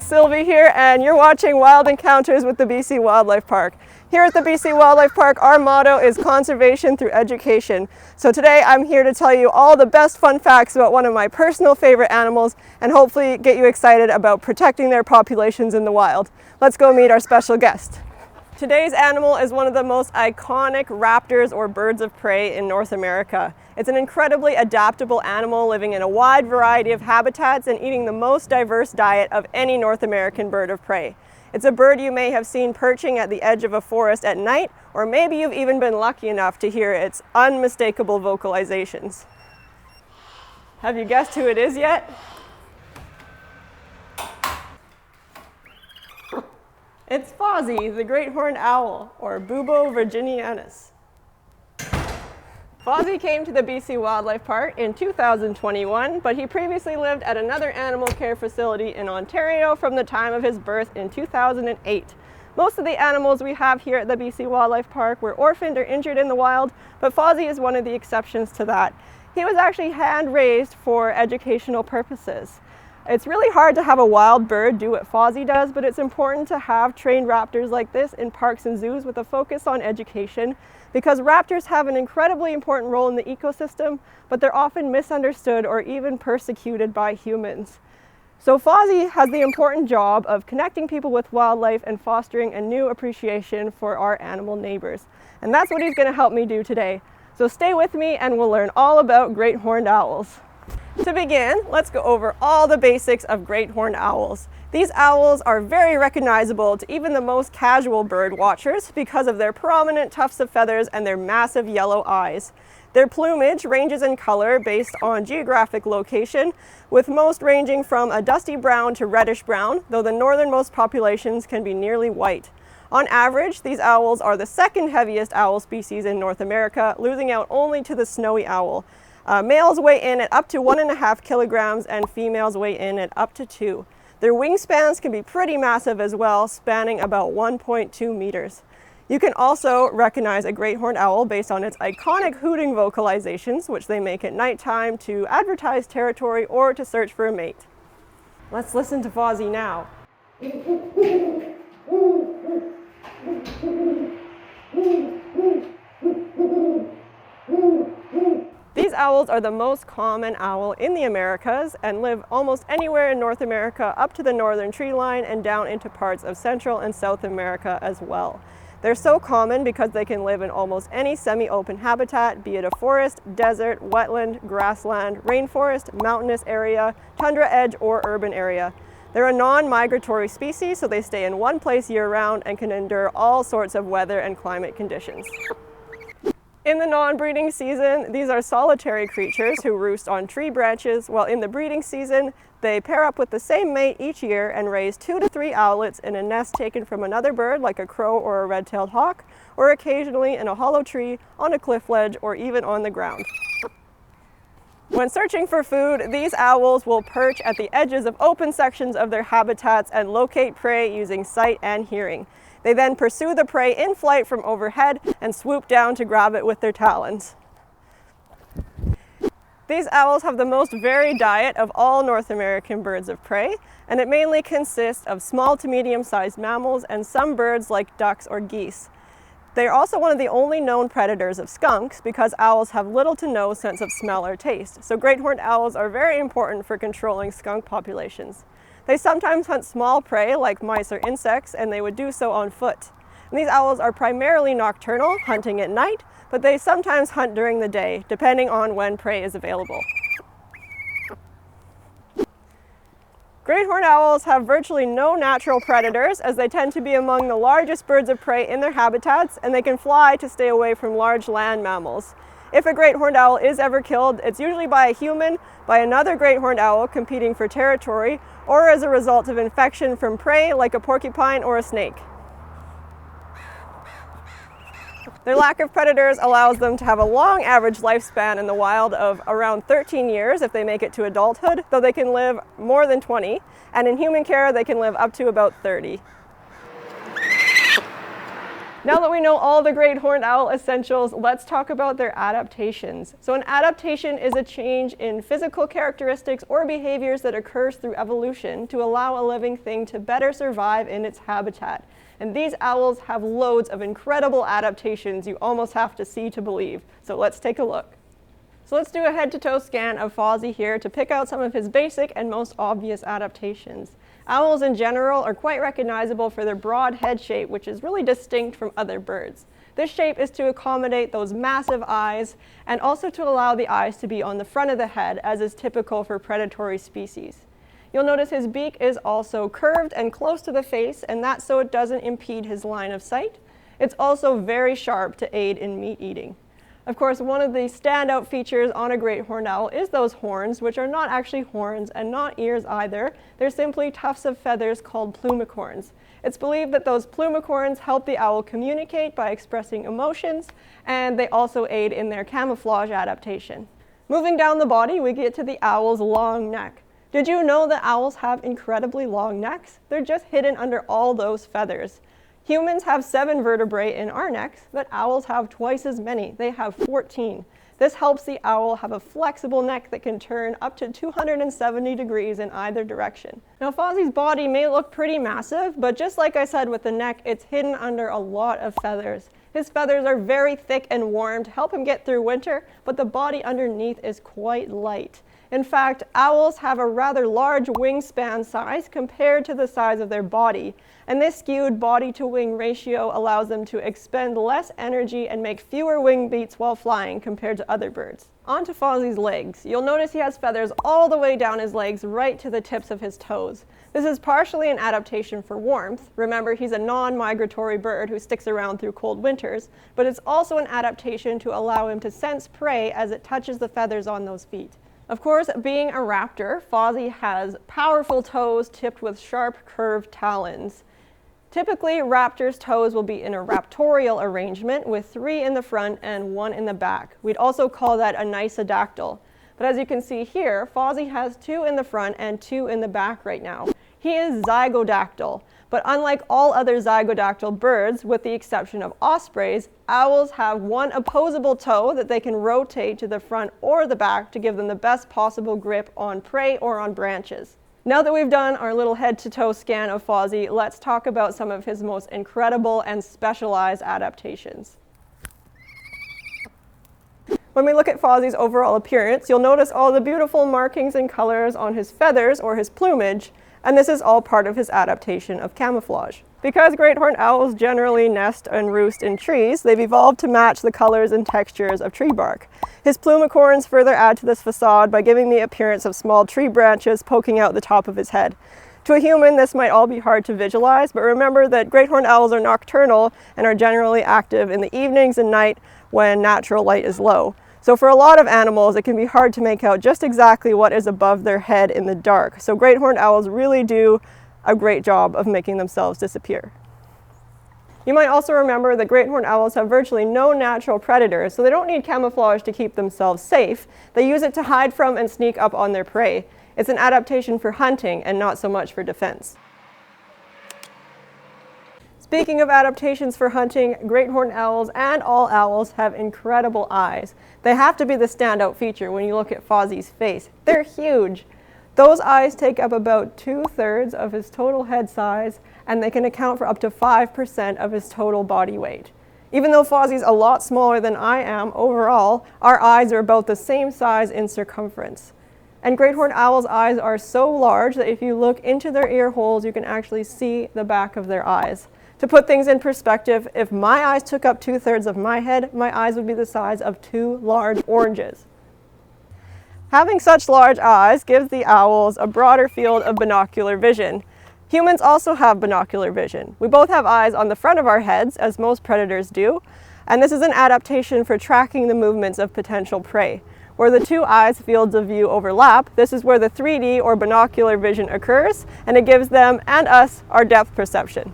Sylvie here, and you're watching Wild Encounters with the BC Wildlife Park. Here at the BC Wildlife Park, our motto is conservation through education. So today I'm here to tell you all the best fun facts about one of my personal favorite animals and hopefully get you excited about protecting their populations in the wild. Let's go meet our special guest. Today's animal is one of the most iconic raptors or birds of prey in North America. It's an incredibly adaptable animal living in a wide variety of habitats and eating the most diverse diet of any North American bird of prey. It's a bird you may have seen perching at the edge of a forest at night, or maybe you've even been lucky enough to hear its unmistakable vocalizations. Have you guessed who it is yet? It's Fozzy, the great horned owl, or Bubo virginianus. Fozzy came to the BC Wildlife Park in 2021, but he previously lived at another animal care facility in Ontario from the time of his birth in 2008. Most of the animals we have here at the BC Wildlife Park were orphaned or injured in the wild, but Fozzy is one of the exceptions to that. He was actually hand-raised for educational purposes. It's really hard to have a wild bird do what Fozzy does, but it's important to have trained raptors like this in parks and zoos with a focus on education, because raptors have an incredibly important role in the ecosystem, but they're often misunderstood or even persecuted by humans. So Fozzy has the important job of connecting people with wildlife and fostering a new appreciation for our animal neighbors. And that's what he's going to help me do today. So stay with me and we'll learn all about great horned owls. To begin, let's go over all the basics of great horned owls. These owls are very recognizable to even the most casual bird watchers because of their prominent tufts of feathers and their massive yellow eyes. Their plumage ranges in color based on geographic location, with most ranging from a dusty brown to reddish brown, though the northernmost populations can be nearly white. On average, these owls are the second heaviest owl species in North America, losing out only to the snowy owl. Males weigh in at up to 1.5 kilograms and females weigh in at up to 2. Their wingspans can be pretty massive as well, spanning about 1.2 meters. You can also recognize a great horned owl based on its iconic hooting vocalizations, which they make at nighttime to advertise territory or to search for a mate. Let's listen to Fozzy now. These owls are the most common owl in the Americas and live almost anywhere in North America up to the northern tree line and down into parts of Central and South America as well. They're so common because they can live in almost any semi-open habitat, be it a forest, desert, wetland, grassland, rainforest, mountainous area, tundra edge, or urban area. They're a non-migratory species, so they stay in one place year-round and can endure all sorts of weather and climate conditions. In the non-breeding season, these are solitary creatures who roost on tree branches, while in the breeding season, they pair up with the same mate each year and raise 2 to 3 owlets in a nest taken from another bird like a crow or a red-tailed hawk, or occasionally in a hollow tree, on a cliff ledge, or even on the ground. When searching for food, these owls will perch at the edges of open sections of their habitats and locate prey using sight and hearing. They then pursue the prey in flight from overhead and swoop down to grab it with their talons. These owls have the most varied diet of all North American birds of prey, and it mainly consists of small to medium-sized mammals and some birds like ducks or geese. They are also one of the only known predators of skunks because owls have little to no sense of smell or taste, so great horned owls are very important for controlling skunk populations. They sometimes hunt small prey like mice or insects, and they would do so on foot. And these owls are primarily nocturnal, hunting at night, but they sometimes hunt during the day, depending on when prey is available. Great horned owls have virtually no natural predators, as they tend to be among the largest birds of prey in their habitats, and they can fly to stay away from large land mammals. If a great horned owl is ever killed, it's usually by a human, by another great horned owl competing for territory, or as a result of infection from prey like a porcupine or a snake. Their lack of predators allows them to have a long average lifespan in the wild of around 13 years if they make it to adulthood, though they can live more than 20, and in human care they can live up to about 30. Now that we know all the great horned owl essentials, let's talk about their adaptations. So an adaptation is a change in physical characteristics or behaviors that occurs through evolution to allow a living thing to better survive in its habitat. And these owls have loads of incredible adaptations you almost have to see to believe. So let's take a look. So let's do a head-to-toe scan of Fozzy here to pick out some of his basic and most obvious adaptations. Owls in general are quite recognizable for their broad head shape, which is really distinct from other birds. This shape is to accommodate those massive eyes and also to allow the eyes to be on the front of the head, as is typical for predatory species. You'll notice his beak is also curved and close to the face, and that's so it doesn't impede his line of sight. It's also very sharp to aid in meat eating. Of course, one of the standout features on a great horned owl is those horns, which are not actually horns and not ears either. They're simply tufts of feathers called plumicorns. It's believed that those plumicorns help the owl communicate by expressing emotions, and they also aid in their camouflage adaptation. Moving down the body, we get to the owl's long neck. Did you know that owls have incredibly long necks? They're just hidden under all those feathers. Humans have 7 vertebrae in our necks, but owls have twice as many. They have 14. This helps the owl have a flexible neck that can turn up to 270 degrees in either direction. Now, Fozzy's body may look pretty massive, but just like I said with the neck, it's hidden under a lot of feathers. His feathers are very thick and warm to help him get through winter, but the body underneath is quite light. In fact, owls have a rather large wingspan size compared to the size of their body, and this skewed body-to-wing ratio allows them to expend less energy and make fewer wing beats while flying compared to other birds. On to Fozzy's legs. You'll notice he has feathers all the way down his legs right to the tips of his toes. This is partially an adaptation for warmth. Remember, he's a non-migratory bird who sticks around through cold winters, but it's also an adaptation to allow him to sense prey as it touches the feathers on those feet. Of course, being a raptor, Fozzy has powerful toes tipped with sharp, curved talons. Typically, raptors' toes will be in a raptorial arrangement with 3 in the front and 1 in the back. We'd also call that a nicedactyl. But as you can see here, Fozzy has 2 in the front and 2 in the back right now. He is zygodactyl, but unlike all other zygodactyl birds, with the exception of ospreys, owls have 1 opposable toe that they can rotate to the front or the back to give them the best possible grip on prey or on branches. Now that we've done our little head-to-toe scan of Fozzy, let's talk about some of his most incredible and specialized adaptations. When we look at Fozzy's overall appearance, you'll notice all the beautiful markings and colors on his feathers or his plumage, and this is all part of his adaptation of camouflage. Because great horned owls generally nest and roost in trees, they've evolved to match the colors and textures of tree bark. His plumicorns further add to this facade by giving the appearance of small tree branches poking out the top of his head. To a human, this might all be hard to visualize, but remember that great horned owls are nocturnal and are generally active in the evenings and night when natural light is low. So for a lot of animals, it can be hard to make out just exactly what is above their head in the dark. So great horned owls really do a great job of making themselves disappear. You might also remember that great horned owls have virtually no natural predators, so they don't need camouflage to keep themselves safe. They use it to hide from and sneak up on their prey. It's an adaptation for hunting and not so much for defense. Speaking of adaptations for hunting, great horned owls and all owls have incredible eyes. They have to be the standout feature when you look at Fozzy's face. They're huge. Those eyes take up about 2/3 of his total head size, and they can account for up to 5% of his total body weight. Even though Fozzy's a lot smaller than I am overall, our eyes are about the same size in circumference. And great horned owls' eyes are so large that if you look into their ear holes, you can actually see the back of their eyes. To put things in perspective, if my eyes took up 2/3 of my head, my eyes would be the size of 2 large oranges. Having such large eyes gives the owls a broader field of binocular vision. Humans also have binocular vision. We both have eyes on the front of our heads, as most predators do, and this is an adaptation for tracking the movements of potential prey. Where the 2 eyes' fields of view overlap, this is where the 3D or binocular vision occurs, and it gives them and us our depth perception.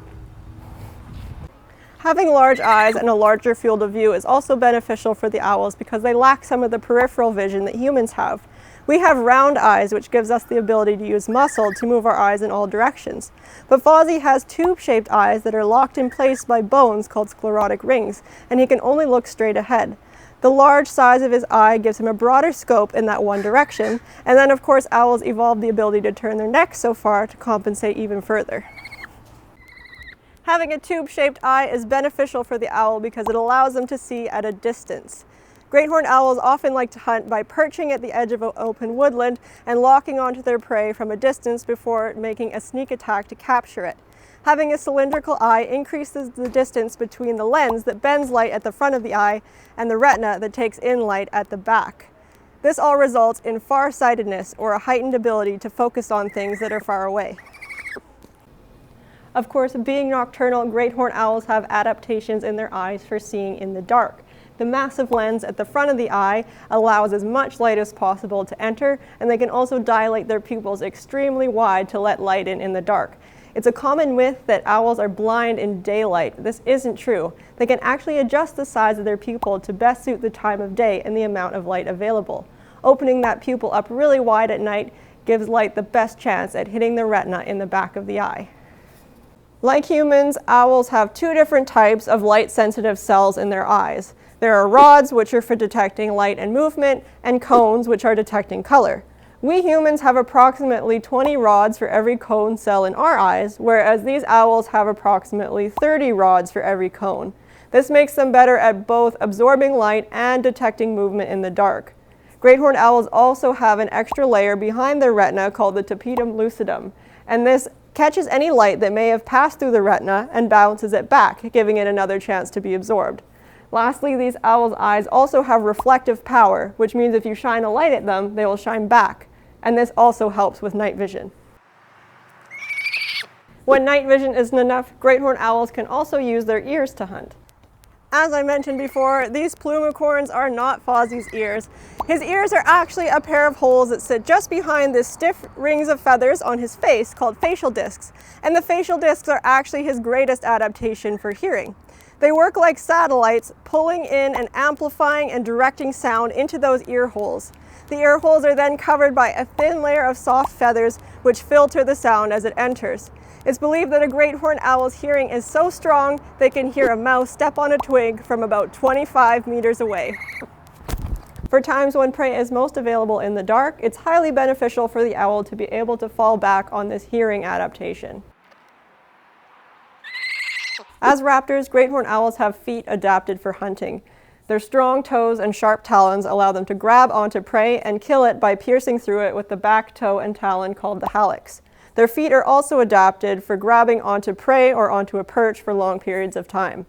Having large eyes and a larger field of view is also beneficial for the owls because they lack some of the peripheral vision that humans have. We have round eyes, which gives us the ability to use muscle to move our eyes in all directions. But Fozzy has tube-shaped eyes that are locked in place by bones called sclerotic rings, and he can only look straight ahead. The large size of his eye gives him a broader scope in that one direction, and then of course owls evolved the ability to turn their necks so far to compensate even further. Having a tube-shaped eye is beneficial for the owl because it allows them to see at a distance. Great horned owls often like to hunt by perching at the edge of an open woodland and locking onto their prey from a distance before making a sneak attack to capture it. Having a cylindrical eye increases the distance between the lens that bends light at the front of the eye and the retina that takes in light at the back. This all results in farsightedness, or a heightened ability to focus on things that are far away. Of course, being nocturnal, great horned owls have adaptations in their eyes for seeing in the dark. The massive lens at the front of the eye allows as much light as possible to enter, and they can also dilate their pupils extremely wide to let light in the dark. It's a common myth that owls are blind in daylight. This isn't true. They can actually adjust the size of their pupil to best suit the time of day and the amount of light available. Opening that pupil up really wide at night gives light the best chance at hitting the retina in the back of the eye. Like humans, owls have two different types of light-sensitive cells in their eyes. There are rods, which are for detecting light and movement, and cones, which are detecting color. We humans have approximately 20 rods for every cone cell in our eyes, whereas these owls have approximately 30 rods for every cone. This makes them better at both absorbing light and detecting movement in the dark. Great horned owls also have an extra layer behind their retina called the tapetum lucidum, and this catches any light that may have passed through the retina and bounces it back, giving it another chance to be absorbed. Lastly, these owls' eyes also have reflective power, which means if you shine a light at them, they will shine back. And this also helps with night vision. When night vision isn't enough, great horned owls can also use their ears to hunt. As I mentioned before, these plumicorns are not Fozzy's ears. His ears are actually a pair of holes that sit just behind the stiff rings of feathers on his face called facial discs. And the facial discs are actually his greatest adaptation for hearing. They work like satellites, pulling in and amplifying and directing sound into those ear holes. The ear holes are then covered by a thin layer of soft feathers which filter the sound as it enters. It's believed that a great horned owl's hearing is so strong they can hear a mouse step on a twig from about 25 meters away. For times when prey is most available in the dark, it's highly beneficial for the owl to be able to fall back on this hearing adaptation. As raptors, great horned owls have feet adapted for hunting. Their strong toes and sharp talons allow them to grab onto prey and kill it by piercing through it with the back toe and talon called the hallux. Their feet are also adapted for grabbing onto prey or onto a perch for long periods of time.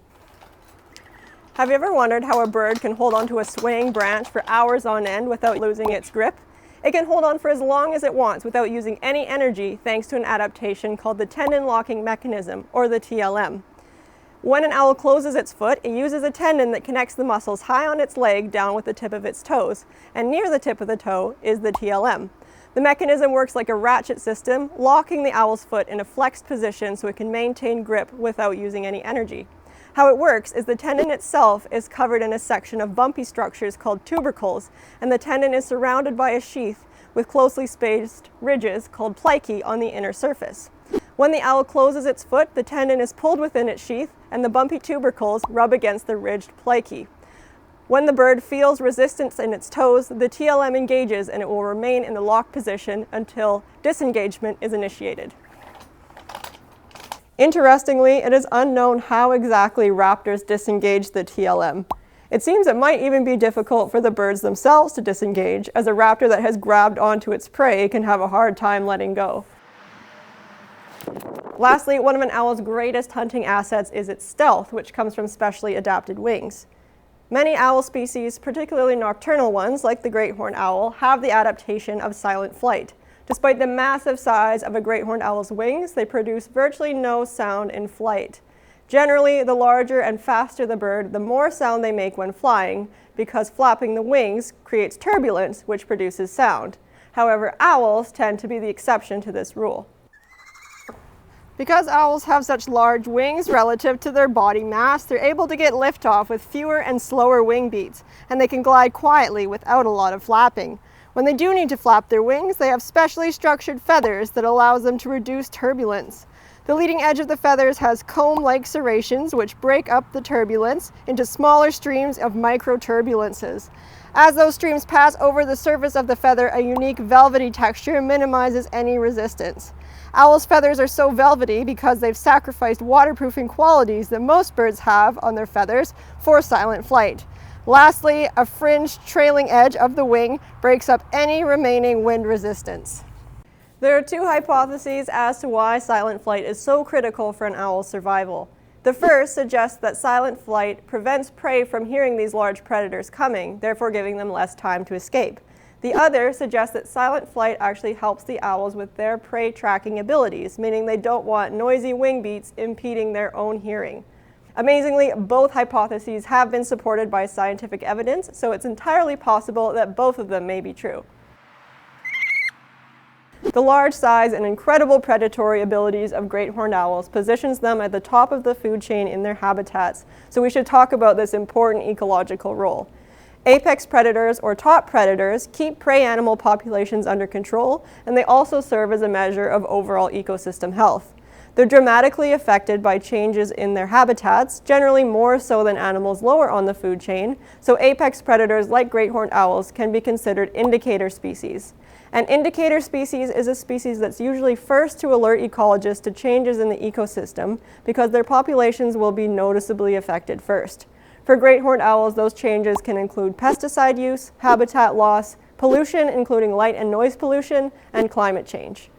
Have you ever wondered how a bird can hold onto a swaying branch for hours on end without losing its grip? It can hold on for as long as it wants without using any energy thanks to an adaptation called the tendon locking mechanism, or the TLM. When an owl closes its foot, it uses a tendon that connects the muscles high on its leg down with the tip of its toes, and near the tip of the toe is the TLM. The mechanism works like a ratchet system, locking the owl's foot in a flexed position so it can maintain grip without using any energy. How it works is the tendon itself is covered in a section of bumpy structures called tubercles, and the tendon is surrounded by a sheath with closely spaced ridges called plicae on the inner surface. When the owl closes its foot, the tendon is pulled within its sheath, and the bumpy tubercles rub against the ridged plicae. When the bird feels resistance in its toes, the TLM engages and it will remain in the locked position until disengagement is initiated. Interestingly, it is unknown how exactly raptors disengage the TLM. It seems it might even be difficult for the birds themselves to disengage, as a raptor that has grabbed onto its prey can have a hard time letting go. Lastly, one of an owl's greatest hunting assets is its stealth, which comes from specially adapted wings. Many owl species, particularly nocturnal ones like the great horned owl, have the adaptation of silent flight. Despite the massive size of a great horned owl's wings, they produce virtually no sound in flight. Generally, the larger and faster the bird, the more sound they make when flying, because flapping the wings creates turbulence, which produces sound. However, owls tend to be the exception to this rule. Because owls have such large wings relative to their body mass, they're able to get liftoff with fewer and slower wing beats, and they can glide quietly without a lot of flapping. When they do need to flap their wings, they have specially structured feathers that allows them to reduce turbulence. The leading edge of the feathers has comb-like serrations which break up the turbulence into smaller streams of microturbulences. As those streams pass over the surface of the feather, a unique velvety texture minimizes any resistance. Owls' feathers are so velvety because they've sacrificed waterproofing qualities that most birds have on their feathers for silent flight. Lastly, a fringed trailing edge of the wing breaks up any remaining wind resistance. There are two hypotheses as to why silent flight is so critical for an owl's survival. The first suggests that silent flight prevents prey from hearing these large predators coming, therefore giving them less time to escape. The other suggests that silent flight actually helps the owls with their prey tracking abilities, meaning they don't want noisy wing beats impeding their own hearing. Amazingly, both hypotheses have been supported by scientific evidence, so it's entirely possible that both of them may be true. The large size and incredible predatory abilities of great horned owls positions them at the top of the food chain in their habitats, so we should talk about this important ecological role. Apex predators, or top predators, keep prey animal populations under control, and they also serve as a measure of overall ecosystem health. They're dramatically affected by changes in their habitats, generally more so than animals lower on the food chain, so apex predators like great horned owls can be considered indicator species. An indicator species is a species that's usually first to alert ecologists to changes in the ecosystem because their populations will be noticeably affected first. For great horned owls, those changes can include pesticide use, habitat loss, pollution including light and noise pollution, and climate change.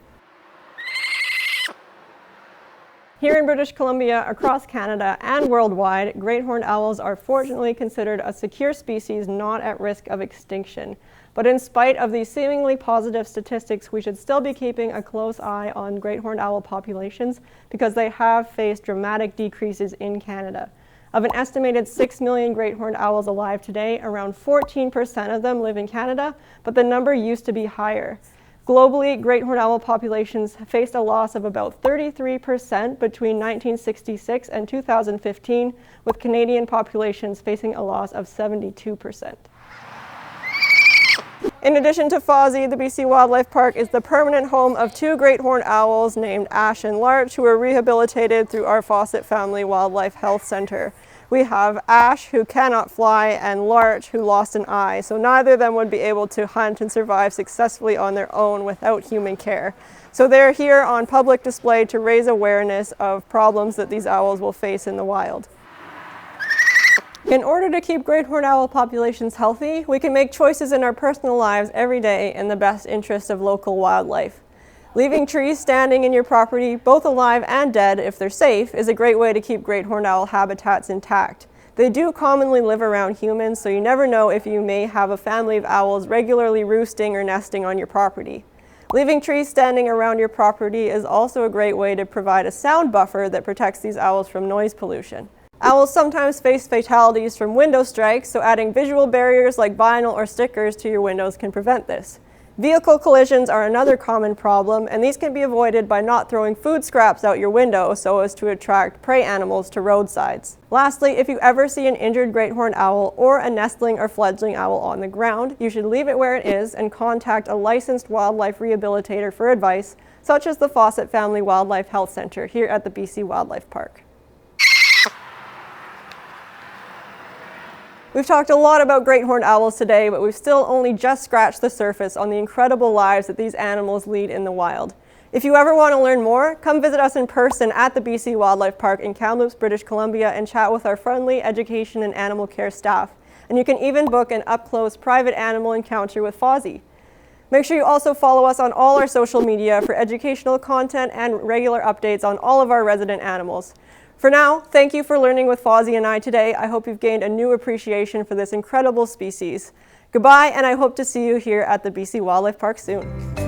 Here in British Columbia, across Canada, and worldwide, great horned owls are fortunately considered a secure species not at risk of extinction. But in spite of these seemingly positive statistics, we should still be keeping a close eye on great horned owl populations because they have faced dramatic decreases in Canada. Of an estimated 6 million great horned owls alive today, around 14% of them live in Canada, but the number used to be higher. Globally, great horned owl populations faced a loss of about 33% between 1966 and 2015, with Canadian populations facing a loss of 72%. In addition to Fozzy, the BC Wildlife Park is the permanent home of two great horned owls named Ash and Larch, who were rehabilitated through our Fawcett Family Wildlife Health Centre. We have Ash, who cannot fly, and Larch, who lost an eye, so neither of them would be able to hunt and survive successfully on their own without human care. So they're here on public display to raise awareness of problems that these owls will face in the wild. In order to keep great horned owl populations healthy, we can make choices in our personal lives every day in the best interest of local wildlife. Leaving trees standing in your property, both alive and dead if they're safe, is a great way to keep great horned owl habitats intact. They do commonly live around humans, so you never know if you may have a family of owls regularly roosting or nesting on your property. Leaving trees standing around your property is also a great way to provide a sound buffer that protects these owls from noise pollution. Owls sometimes face fatalities from window strikes, so adding visual barriers like vinyl or stickers to your windows can prevent this. Vehicle collisions are another common problem, and these can be avoided by not throwing food scraps out your window so as to attract prey animals to roadsides. Lastly, if you ever see an injured great horned owl or a nestling or fledgling owl on the ground, you should leave it where it is and contact a licensed wildlife rehabilitator for advice, such as the Fawcett Family Wildlife Health Centre here at the BC Wildlife Park. We've talked a lot about great horned owls today, but we've still only just scratched the surface on the incredible lives that these animals lead in the wild. If you ever want to learn more, come visit us in person at the BC Wildlife Park in Kamloops, British Columbia, and chat with our friendly education and animal care staff. And you can even book an up-close private animal encounter with Fozzy. Make sure you also follow us on all our social media for educational content and regular updates on all of our resident animals. For now, thank you for learning with Fozzy and I today. I hope you've gained a new appreciation for this incredible species. Goodbye, and I hope to see you here at the BC Wildlife Park soon.